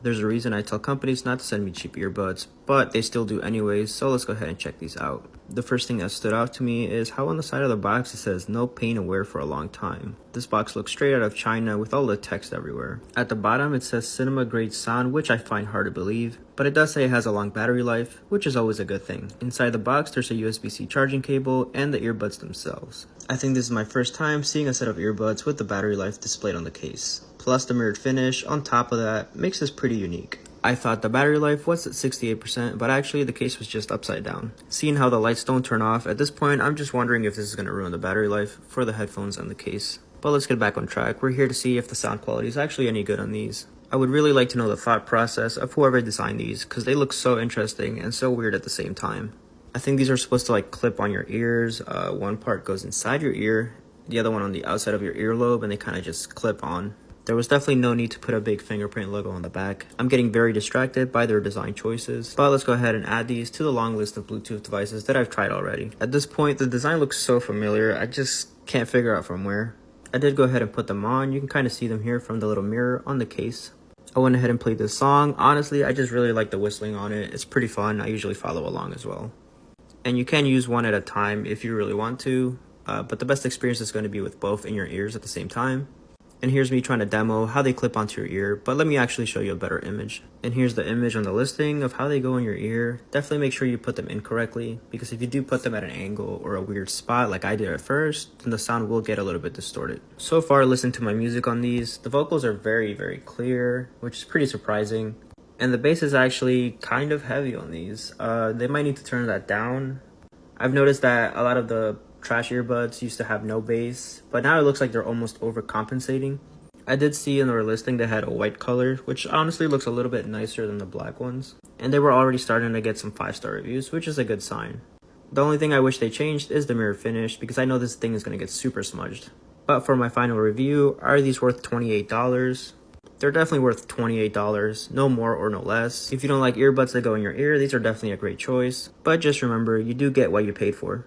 There's a reason I tell companies not to send me cheap earbuds, but they still do anyways, so let's go ahead and check these out. The first thing that stood out to me is how on the side of the box it says no pain and wear for a long time. This box looks straight out of China with all the text everywhere. At the bottom it says cinema grade sound, which I find hard to believe, but it does say it has a long battery life, which is always a good thing. Inside the box there's a USB-C charging cable and the earbuds themselves. I think this is my first time seeing a set of earbuds with the battery life displayed on the case. Plus the mirrored finish on top of that makes this pretty unique. I thought the battery life was at 68%, but actually the case was just upside down. Seeing how the lights don't turn off, at this point I'm just wondering if this is going to ruin the battery life for the headphones and the case. But let's get back on track. We're here to see if the sound quality is actually any good on these. I would really like to know the thought process of whoever designed these, because they look so interesting and so weird at the same time. I think these are supposed to like clip on your ears. One part goes inside your ear, the other one on the outside of your earlobe, and they kind of just clip on. There was definitely no need to put a big fingerprint logo on the back. I'm getting very distracted by their design choices, but let's go ahead and add these to the long list of Bluetooth devices that I've tried already. At this point, the design looks so familiar, I just can't figure out from where. I did go ahead and put them on. You can kind of see them here from the little mirror on the case. I went ahead and played this song. Honestly, I just really like the whistling on it. It's pretty fun. I usually follow along as well. And you can use one at a time if you really want to, but the best experience is going to be with both in your ears at the same time. And here's me trying to demo how they clip onto your ear, but let me actually show you a better image. And here's the image on the listing of how they go in your ear. Definitely make sure you put them in correctly, because if you do put them at an angle or a weird spot like I did at first, then the sound will get a little bit distorted. So far, listening to my music on these, the vocals are very, very clear, which is pretty surprising. And the bass is actually kind of heavy on these. They might need to turn that down. I've noticed that a lot of the trash earbuds used to have no bass, but now it looks like they're almost overcompensating. I did see in their listing they had a white color, which honestly looks a little bit nicer than the black ones. And they were already starting to get some 5-star reviews, which is a good sign. The only thing I wish they changed is the mirror finish, because I know this thing is going to get super smudged. But for my final review, are these worth $28? They're definitely worth $28, no more or no less. If you don't like earbuds that go in your ear, these are definitely a great choice. But just remember, you do get what you paid for.